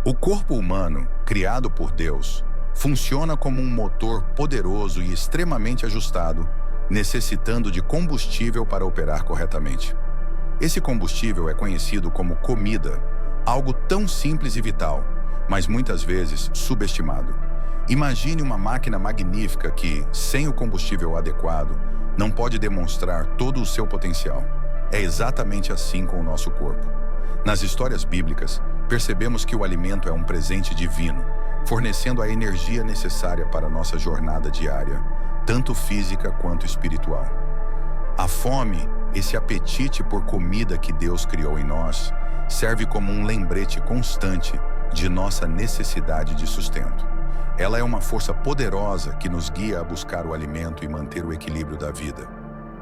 O corpo humano, criado por Deus, funciona como um motor poderoso e extremamente ajustado, necessitando de combustível para operar corretamente. Esse combustível é conhecido como comida, algo tão simples e vital, mas muitas vezes subestimado. Imagine uma máquina magnífica que, sem o combustível adequado, não pode demonstrar todo o seu potencial. É exatamente assim com o nosso corpo. Nas histórias bíblicas, percebemos que o alimento é um presente divino, fornecendo a energia necessária para a nossa jornada diária, tanto física quanto espiritual. A fome, esse apetite por comida que Deus criou em nós, serve como um lembrete constante de nossa necessidade de sustento. Ela é uma força poderosa que nos guia a buscar o alimento e manter o equilíbrio da vida.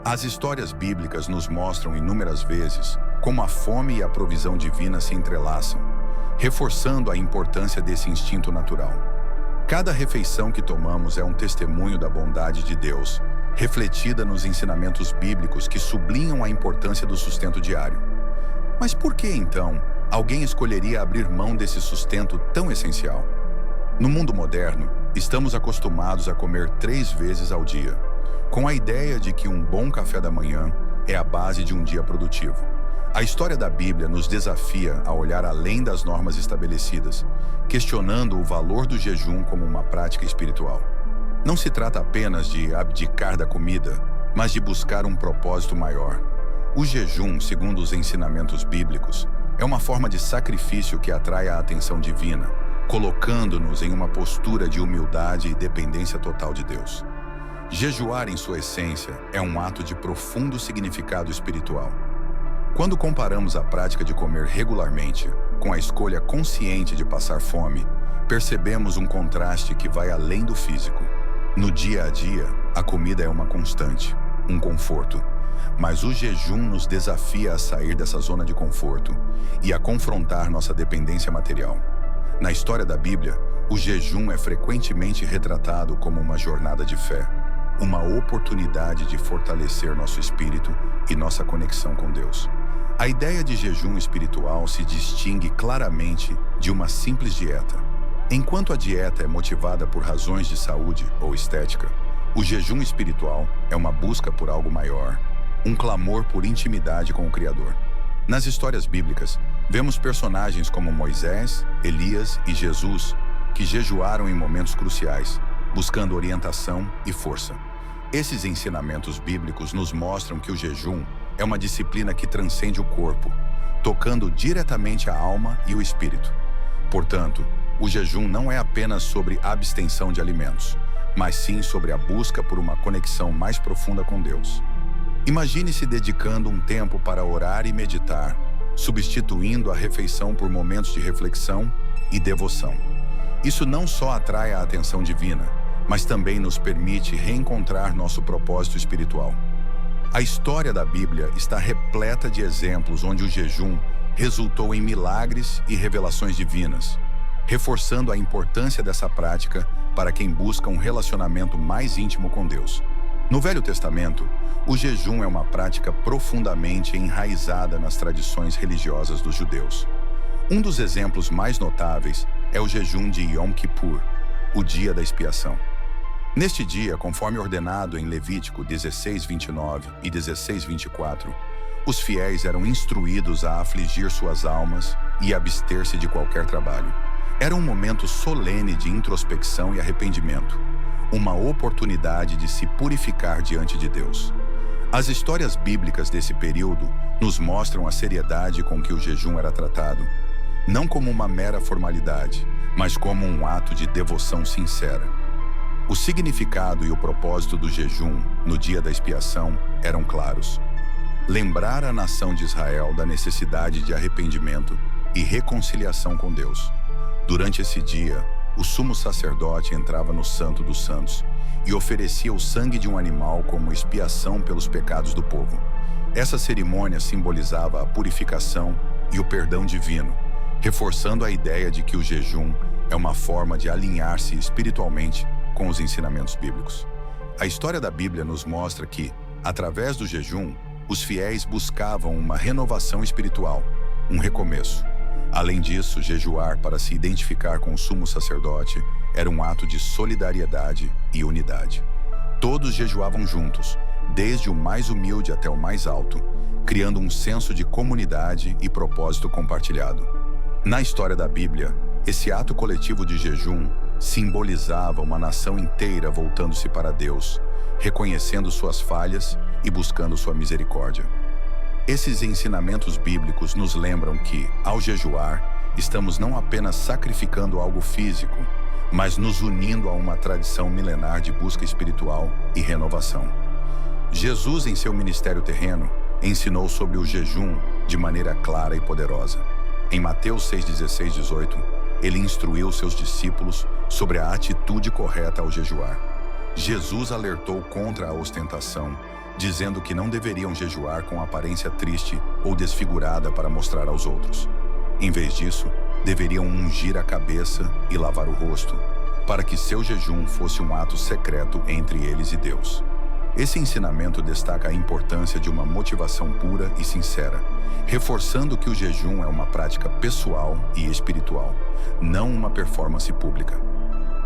As histórias bíblicas nos mostram inúmeras vezes como a fome e a provisão divina se entrelaçam, reforçando a importância desse instinto natural. Cada refeição que tomamos é um testemunho da bondade de Deus, refletida nos ensinamentos bíblicos que sublinham a importância do sustento diário. Mas por que, então, alguém escolheria abrir mão desse sustento tão essencial? No mundo moderno, estamos acostumados a comer 3 vezes ao dia, com a ideia de que um bom café da manhã é a base de um dia produtivo. A história da Bíblia nos desafia a olhar além das normas estabelecidas, questionando o valor do jejum como uma prática espiritual. Não se trata apenas de abdicar da comida, mas de buscar um propósito maior. O jejum, segundo os ensinamentos bíblicos, é uma forma de sacrifício que atrai a atenção divina, colocando-nos em uma postura de humildade e dependência total de Deus. Jejuar, em sua essência, é um ato de profundo significado espiritual. Quando comparamos a prática de comer regularmente com a escolha consciente de passar fome, percebemos um contraste que vai além do físico. No dia a dia, a comida é uma constante, um conforto, mas o jejum nos desafia a sair dessa zona de conforto e a confrontar nossa dependência material. Na história da Bíblia, o jejum é frequentemente retratado como uma jornada de fé, uma oportunidade de fortalecer nosso espírito e nossa conexão com Deus. A ideia de jejum espiritual se distingue claramente de uma simples dieta. Enquanto a dieta é motivada por razões de saúde ou estética, o jejum espiritual é uma busca por algo maior, um clamor por intimidade com o Criador. Nas histórias bíblicas, vemos personagens como Moisés, Elias e Jesus, que jejuaram em momentos cruciais, buscando orientação e força. Esses ensinamentos bíblicos nos mostram que o jejum é uma disciplina que transcende o corpo, tocando diretamente a alma e o espírito. Portanto, o jejum não é apenas sobre abstenção de alimentos, mas sim sobre a busca por uma conexão mais profunda com Deus. Imagine-se dedicando um tempo para orar e meditar, substituindo a refeição por momentos de reflexão e devoção. Isso não só atrai a atenção divina, mas também nos permite reencontrar nosso propósito espiritual. A história da Bíblia está repleta de exemplos onde o jejum resultou em milagres e revelações divinas, reforçando a importância dessa prática para quem busca um relacionamento mais íntimo com Deus. No Velho Testamento, o jejum é uma prática profundamente enraizada nas tradições religiosas dos judeus. Um dos exemplos mais notáveis é o jejum de Yom Kippur, o dia da expiação. Neste dia, conforme ordenado em Levítico 16:29 e 16:24, os fiéis eram instruídos a afligir suas almas e abster-se de qualquer trabalho. Era um momento solene de introspecção e arrependimento, uma oportunidade de se purificar diante de Deus. As histórias bíblicas desse período nos mostram a seriedade com que o jejum era tratado, não como uma mera formalidade, mas como um ato de devoção sincera. O significado e o propósito do jejum no dia da expiação eram claros. Lembrar a nação de Israel da necessidade de arrependimento e reconciliação com Deus. Durante esse dia, o sumo sacerdote entrava no Santo dos Santos e oferecia o sangue de um animal como expiação pelos pecados do povo. Essa cerimônia simbolizava a purificação e o perdão divino, reforçando a ideia de que o jejum é uma forma de alinhar-se espiritualmente com os ensinamentos bíblicos. A história da Bíblia nos mostra que, através do jejum, os fiéis buscavam uma renovação espiritual, um recomeço. Além disso, jejuar para se identificar com o sumo sacerdote era um ato de solidariedade e unidade. Todos jejuavam juntos, desde o mais humilde até o mais alto, criando um senso de comunidade e propósito compartilhado. Na história da Bíblia, esse ato coletivo de jejum simbolizava uma nação inteira voltando-se para Deus, reconhecendo suas falhas e buscando sua misericórdia. Esses ensinamentos bíblicos nos lembram que, ao jejuar, estamos não apenas sacrificando algo físico, mas nos unindo a uma tradição milenar de busca espiritual e renovação. Jesus, em seu ministério terreno, ensinou sobre o jejum de maneira clara e poderosa. Em Mateus 6:16, 18, ele instruiu seus discípulos sobre a atitude correta ao jejuar. Jesus alertou contra a ostentação, dizendo que não deveriam jejuar com aparência triste ou desfigurada para mostrar aos outros. Em vez disso, deveriam ungir a cabeça e lavar o rosto, para que seu jejum fosse um ato secreto entre eles e Deus. Esse ensinamento destaca a importância de uma motivação pura e sincera, reforçando que o jejum é uma prática pessoal e espiritual, não uma performance pública.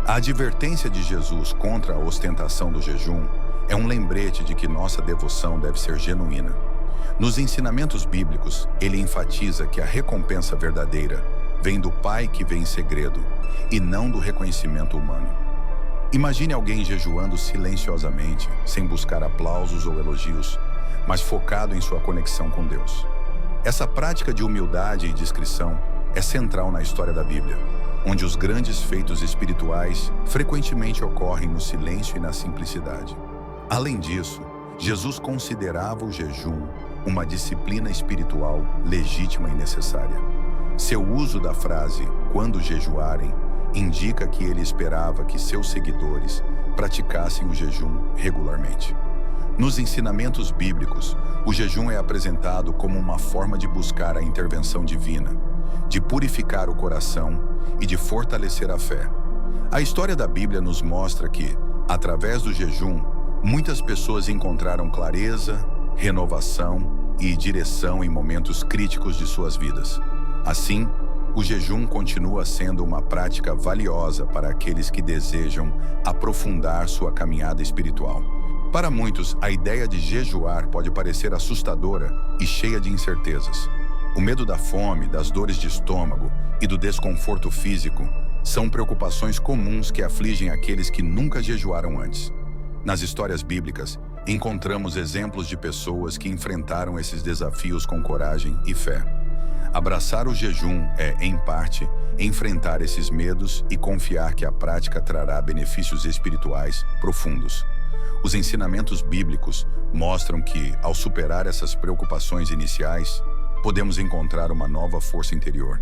A advertência de Jesus contra a ostentação do jejum é um lembrete de que nossa devoção deve ser genuína. Nos ensinamentos bíblicos, ele enfatiza que a recompensa verdadeira vem do Pai que vê em segredo e não do reconhecimento humano. Imagine alguém jejuando silenciosamente, sem buscar aplausos ou elogios, mas focado em sua conexão com Deus. Essa prática de humildade e discrição é central na história da Bíblia, onde os grandes feitos espirituais frequentemente ocorrem no silêncio e na simplicidade. Além disso, Jesus considerava o jejum uma disciplina espiritual legítima e necessária. Seu uso da frase "quando jejuarem" indica que ele esperava que seus seguidores praticassem o jejum regularmente. Nos ensinamentos bíblicos, o jejum é apresentado como uma forma de buscar a intervenção divina, de purificar o coração e de fortalecer a fé. A história da Bíblia nos mostra que, através do jejum, muitas pessoas encontraram clareza, renovação e direção em momentos críticos de suas vidas. Assim, o jejum continua sendo uma prática valiosa para aqueles que desejam aprofundar sua caminhada espiritual. Para muitos, a ideia de jejuar pode parecer assustadora e cheia de incertezas. O medo da fome, das dores de estômago e do desconforto físico são preocupações comuns que afligem aqueles que nunca jejuaram antes. Nas histórias bíblicas, encontramos exemplos de pessoas que enfrentaram esses desafios com coragem e fé. Abraçar o jejum é, em parte, enfrentar esses medos e confiar que a prática trará benefícios espirituais profundos. Os ensinamentos bíblicos mostram que, ao superar essas preocupações iniciais, podemos encontrar uma nova força interior.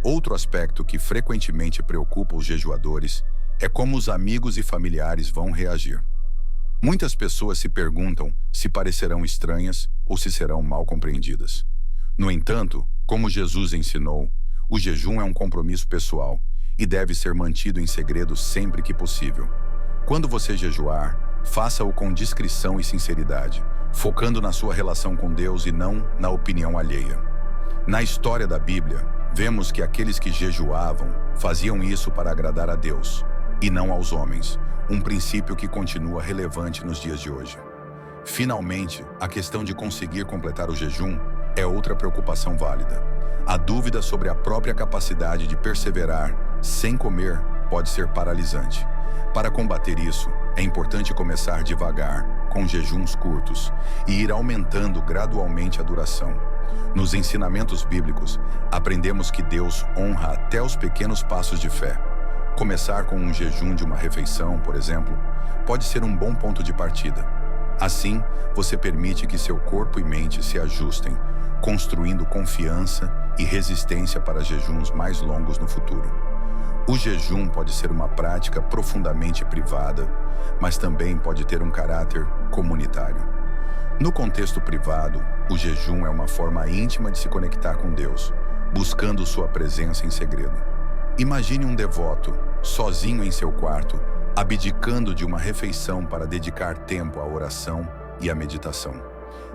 Outro aspecto que frequentemente preocupa os jejuadores é como os amigos e familiares vão reagir. Muitas pessoas se perguntam se parecerão estranhas ou se serão mal compreendidas. No entanto, como Jesus ensinou, o jejum é um compromisso pessoal e deve ser mantido em segredo sempre que possível. Quando você jejuar, faça-o com discrição e sinceridade, focando na sua relação com Deus e não na opinião alheia. Na história da Bíblia, vemos que aqueles que jejuavam faziam isso para agradar a Deus e não aos homens, um princípio que continua relevante nos dias de hoje. Finalmente, a questão de conseguir completar o jejum é outra preocupação válida. A dúvida sobre a própria capacidade de perseverar sem comer pode ser paralisante. Para combater isso, é importante começar devagar, com jejuns curtos, e ir aumentando gradualmente a duração. Nos ensinamentos bíblicos, aprendemos que Deus honra até os pequenos passos de fé. Começar com um jejum de uma refeição, por exemplo, pode ser um bom ponto de partida. Assim, você permite que seu corpo e mente se ajustem, construindo confiança e resistência para jejuns mais longos no futuro. O jejum pode ser uma prática profundamente privada, mas também pode ter um caráter comunitário. No contexto privado, o jejum é uma forma íntima de se conectar com Deus, buscando sua presença em segredo. Imagine um devoto, sozinho em seu quarto, abdicando de uma refeição para dedicar tempo à oração e à meditação.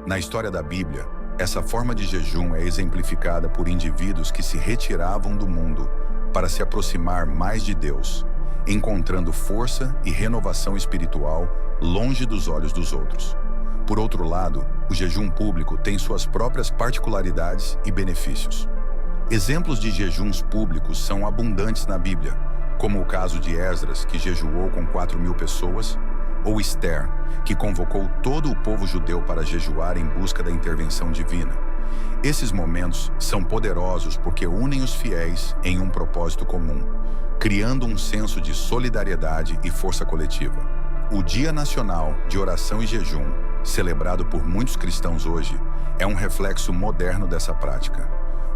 Na história da Bíblia, Essa forma de jejum é exemplificada por indivíduos que se retiravam do mundo para se aproximar mais de Deus, encontrando força e renovação espiritual longe dos olhos dos outros. Por outro lado, o jejum público tem suas próprias particularidades e benefícios. Exemplos de jejuns públicos são abundantes na Bíblia, como o caso de Esdras, que jejuou com 4.000 pessoas, ou Esther, que convocou todo o povo judeu para jejuar em busca da intervenção divina. Esses momentos são poderosos porque unem os fiéis em um propósito comum, criando um senso de solidariedade e força coletiva. O Dia Nacional de Oração e Jejum, celebrado por muitos cristãos hoje, é um reflexo moderno dessa prática,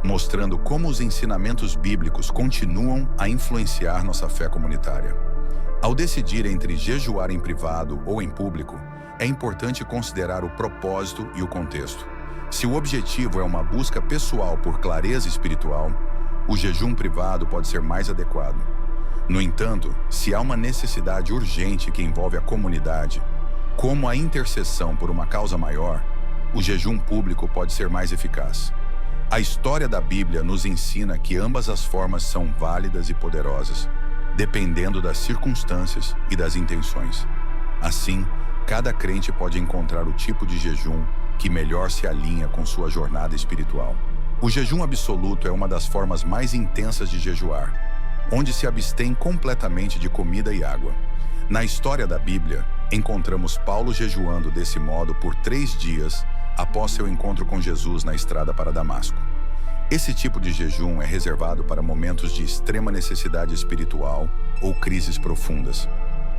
mostrando como os ensinamentos bíblicos continuam a influenciar nossa fé comunitária. Ao decidir entre jejuar em privado ou em público, é importante considerar o propósito e o contexto. Se o objetivo é uma busca pessoal por clareza espiritual, o jejum privado pode ser mais adequado. No entanto, se há uma necessidade urgente que envolve a comunidade, como a intercessão por uma causa maior, o jejum público pode ser mais eficaz. A história da Bíblia nos ensina que ambas as formas são válidas e poderosas, dependendo das circunstâncias e das intenções. Assim, cada crente pode encontrar o tipo de jejum que melhor se alinha com sua jornada espiritual. O jejum absoluto é uma das formas mais intensas de jejuar, onde se abstém completamente de comida e água. Na história da Bíblia, encontramos Paulo jejuando desse modo por 3 dias após seu encontro com Jesus na estrada para Damasco. Esse tipo de jejum é reservado para momentos de extrema necessidade espiritual ou crises profundas.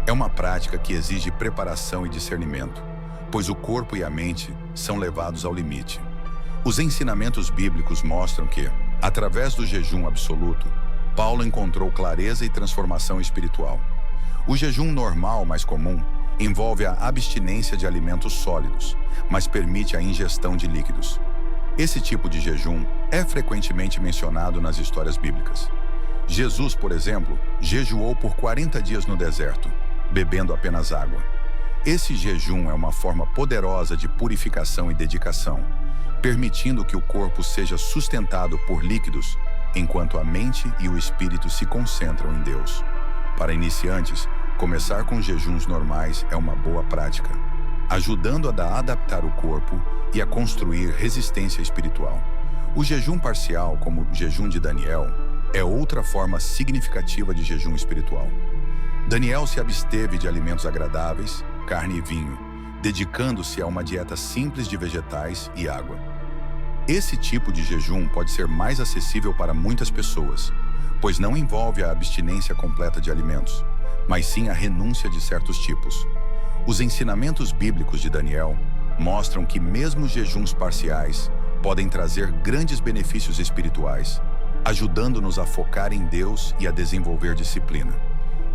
É uma prática que exige preparação e discernimento, pois o corpo e a mente são levados ao limite. Os ensinamentos bíblicos mostram que, através do jejum absoluto, Paulo encontrou clareza e transformação espiritual. O jejum normal mais comum envolve a abstinência de alimentos sólidos, mas permite a ingestão de líquidos. Esse tipo de jejum é frequentemente mencionado nas histórias bíblicas. Jesus, por exemplo, jejuou por 40 dias no deserto, bebendo apenas água. Esse jejum é uma forma poderosa de purificação e dedicação, permitindo que o corpo seja sustentado por líquidos, enquanto a mente e o espírito se concentram em Deus. Para iniciantes, começar com jejuns normais é uma boa prática, ajudando a adaptar o corpo e a construir resistência espiritual. O jejum parcial, como o jejum de Daniel, é outra forma significativa de jejum espiritual. Daniel se absteve de alimentos agradáveis, carne e vinho, dedicando-se a uma dieta simples de vegetais e água. Esse tipo de jejum pode ser mais acessível para muitas pessoas, pois não envolve a abstinência completa de alimentos, mas sim a renúncia de certos tipos. Os ensinamentos bíblicos de Daniel mostram que mesmo jejuns parciais podem trazer grandes benefícios espirituais, ajudando-nos a focar em Deus e a desenvolver disciplina.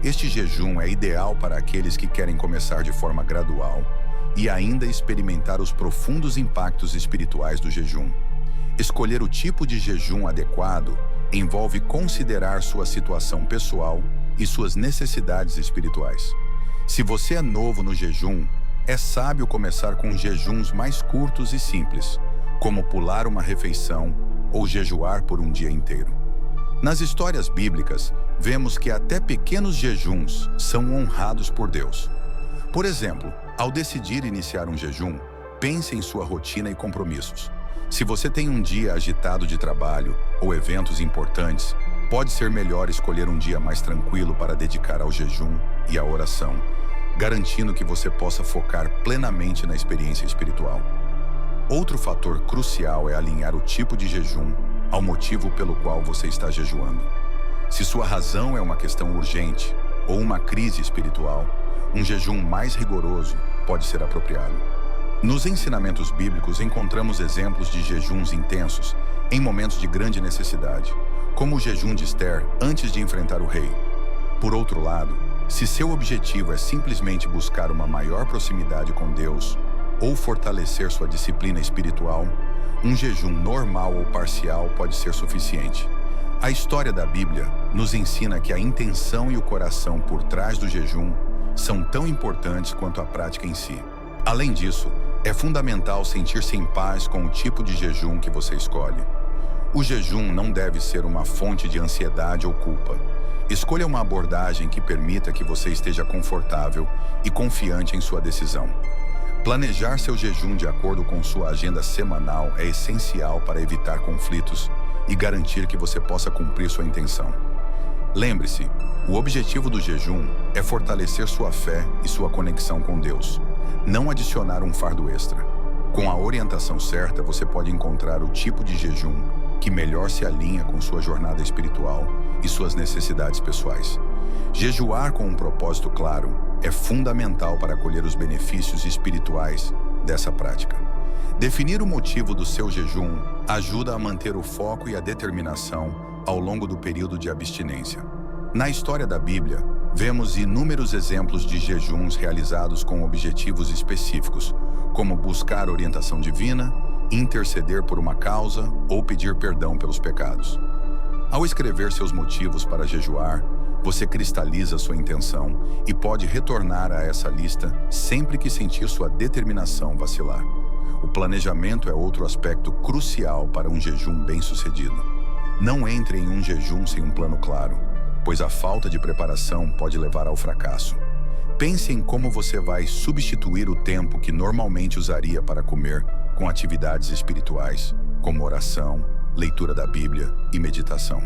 Este jejum é ideal para aqueles que querem começar de forma gradual e ainda experimentar os profundos impactos espirituais do jejum. Escolher o tipo de jejum adequado envolve considerar sua situação pessoal e suas necessidades espirituais. Se você é novo no jejum, é sábio começar com jejuns mais curtos e simples, como pular uma refeição ou jejuar por um dia inteiro. Nas histórias bíblicas, vemos que até pequenos jejuns são honrados por Deus. Por exemplo, ao decidir iniciar um jejum, pense em sua rotina e compromissos. Se você tem um dia agitado de trabalho ou eventos importantes, pode ser melhor escolher um dia mais tranquilo para dedicar ao jejum e à oração, garantindo que você possa focar plenamente na experiência espiritual. Outro fator crucial é alinhar o tipo de jejum ao motivo pelo qual você está jejuando. Se sua razão é uma questão urgente ou uma crise espiritual, um jejum mais rigoroso pode ser apropriado. Nos ensinamentos bíblicos encontramos exemplos de jejuns intensos em momentos de grande necessidade, como o jejum de Esther antes de enfrentar o rei. Por outro lado, se seu objetivo é simplesmente buscar uma maior proximidade com Deus ou fortalecer sua disciplina espiritual, um jejum normal ou parcial pode ser suficiente. A história da Bíblia nos ensina que a intenção e o coração por trás do jejum são tão importantes quanto a prática em si. Além disso, É fundamental sentir-se em paz com o tipo de jejum que você escolhe. O jejum não deve ser uma fonte de ansiedade ou culpa. Escolha uma abordagem que permita que você esteja confortável e confiante em sua decisão. Planejar seu jejum de acordo com sua agenda semanal é essencial para evitar conflitos e garantir que você possa cumprir sua intenção. Lembre-se, o objetivo do jejum é fortalecer sua fé e sua conexão com Deus, não adicionar um fardo extra. Com a orientação certa, você pode encontrar o tipo de jejum que melhor se alinha com sua jornada espiritual e suas necessidades pessoais. Jejuar com um propósito claro é fundamental para colher os benefícios espirituais dessa prática. Definir o motivo do seu jejum ajuda a manter o foco e a determinação ao longo do período de abstinência. Na história da Bíblia, vemos inúmeros exemplos de jejuns realizados com objetivos específicos, como buscar orientação divina, interceder por uma causa ou pedir perdão pelos pecados. Ao escrever seus motivos para jejuar, você cristaliza sua intenção e pode retornar a essa lista sempre que sentir sua determinação vacilar. O planejamento é outro aspecto crucial para um jejum bem-sucedido. Não entre em um jejum sem um plano claro, pois a falta de preparação pode levar ao fracasso. Pense em como você vai substituir o tempo que normalmente usaria para comer com atividades espirituais, como oração, leitura da Bíblia e meditação.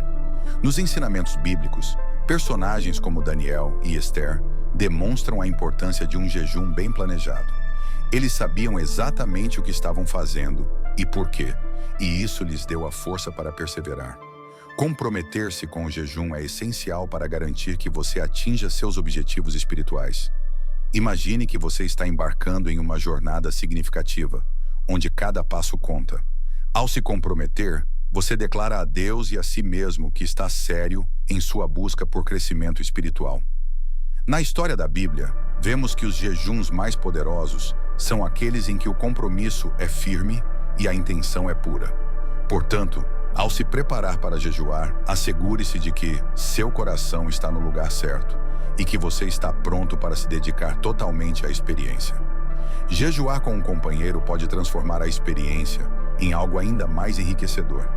Nos ensinamentos bíblicos, personagens como Daniel e Esther demonstram a importância de um jejum bem planejado. Eles sabiam exatamente o que estavam fazendo e por quê, e isso lhes deu a força para perseverar. Comprometer-se com o jejum é essencial para garantir que você atinja seus objetivos espirituais. Imagine que você está embarcando em uma jornada significativa, onde cada passo conta. Ao se comprometer, você declara a Deus e a si mesmo que está sério em sua busca por crescimento espiritual. Na história da Bíblia, vemos que os jejuns mais poderosos são aqueles em que o compromisso é firme e a intenção é pura. Portanto, ao se preparar para jejuar, assegure-se de que seu coração está no lugar certo e que você está pronto para se dedicar totalmente à experiência. Jejuar com um companheiro pode transformar a experiência em algo ainda mais enriquecedor.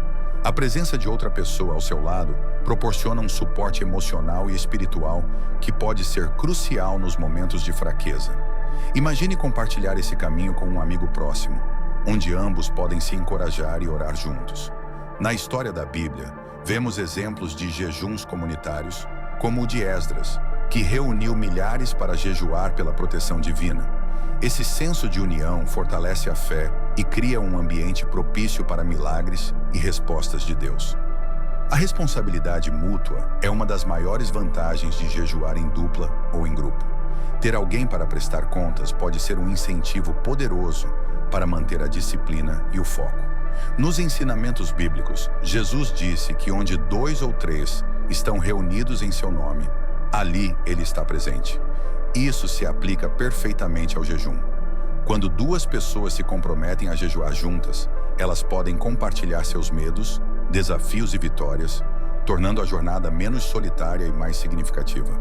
A presença de outra pessoa ao seu lado proporciona um suporte emocional e espiritual que pode ser crucial nos momentos de fraqueza. Imagine compartilhar esse caminho com um amigo próximo, onde ambos podem se encorajar e orar juntos. Na história da Bíblia, vemos exemplos de jejuns comunitários, como o de Esdras, que reuniu milhares para jejuar pela proteção divina. Esse senso de união fortalece a fé e cria um ambiente propício para milagres e respostas de Deus. A responsabilidade mútua é uma das maiores vantagens de jejuar em dupla ou em grupo. Ter alguém para prestar contas pode ser um incentivo poderoso para manter a disciplina e o foco. Nos ensinamentos bíblicos, Jesus disse que onde 2 ou 3 estão reunidos em seu nome, ali ele está presente. Isso se aplica perfeitamente ao jejum. Quando 2 pessoas se comprometem a jejuar juntas, elas podem compartilhar seus medos, desafios e vitórias, tornando a jornada menos solitária e mais significativa.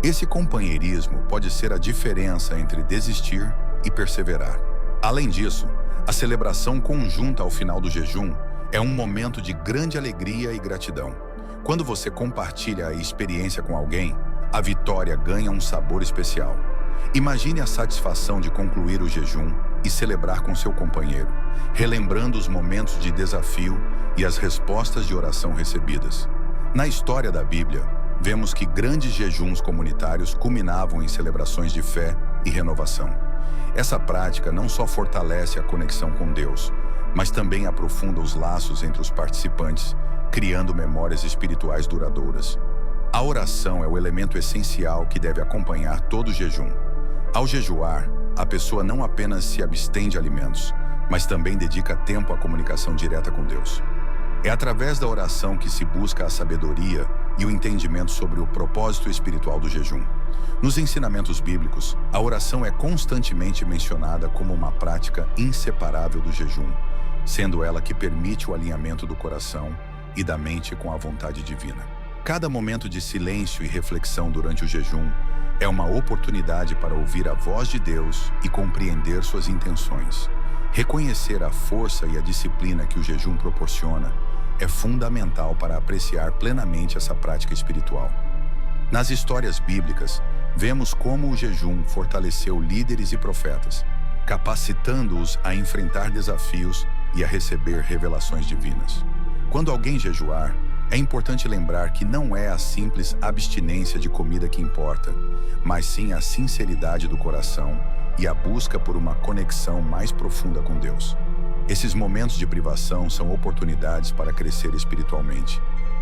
Esse companheirismo pode ser a diferença entre desistir e perseverar. Além disso, a celebração conjunta ao final do jejum é um momento de grande alegria e gratidão. Quando você compartilha a experiência com alguém, a vitória ganha um sabor especial. Imagine a satisfação de concluir o jejum e celebrar com seu companheiro, relembrando os momentos de desafio e as respostas de oração recebidas. Na história da Bíblia, vemos que grandes jejuns comunitários culminavam em celebrações de fé e renovação. Essa prática não só fortalece a conexão com Deus, mas também aprofunda os laços entre os participantes, criando memórias espirituais duradouras. A oração é o elemento essencial que deve acompanhar todo o jejum. Ao jejuar, a pessoa não apenas se abstém de alimentos, mas também dedica tempo à comunicação direta com Deus. É através da oração que se busca a sabedoria e o entendimento sobre o propósito espiritual do jejum. Nos ensinamentos bíblicos, a oração é constantemente mencionada como uma prática inseparável do jejum, sendo ela que permite o alinhamento do coração e da mente com a vontade divina. Cada momento de silêncio e reflexão durante o jejum é uma oportunidade para ouvir a voz de Deus e compreender suas intenções. Reconhecer a força e a disciplina que o jejum proporciona é fundamental para apreciar plenamente essa prática espiritual. Nas histórias bíblicas, vemos como o jejum fortaleceu líderes e profetas, capacitando-os a enfrentar desafios e a receber revelações divinas. Quando alguém jejuar, é importante lembrar que não é a simples abstinência de comida que importa, mas sim a sinceridade do coração e a busca por uma conexão mais profunda com Deus. Esses momentos de privação são oportunidades para crescer espiritualmente,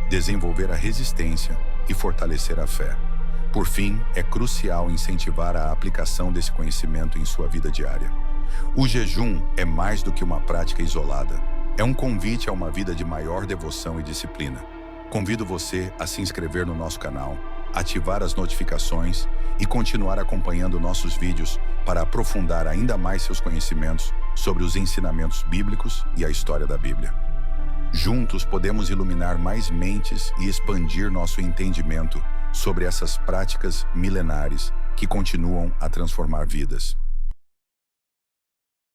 desenvolver a resistência e fortalecer a fé. Por fim, é crucial incentivar a aplicação desse conhecimento em sua vida diária. O jejum é mais do que uma prática isolada. É um convite a uma vida de maior devoção e disciplina. Convido você a se inscrever no nosso canal, ativar as notificações e continuar acompanhando nossos vídeos para aprofundar ainda mais seus conhecimentos sobre os ensinamentos bíblicos e a história da Bíblia. Juntos podemos iluminar mais mentes e expandir nosso entendimento sobre essas práticas milenares que continuam a transformar vidas.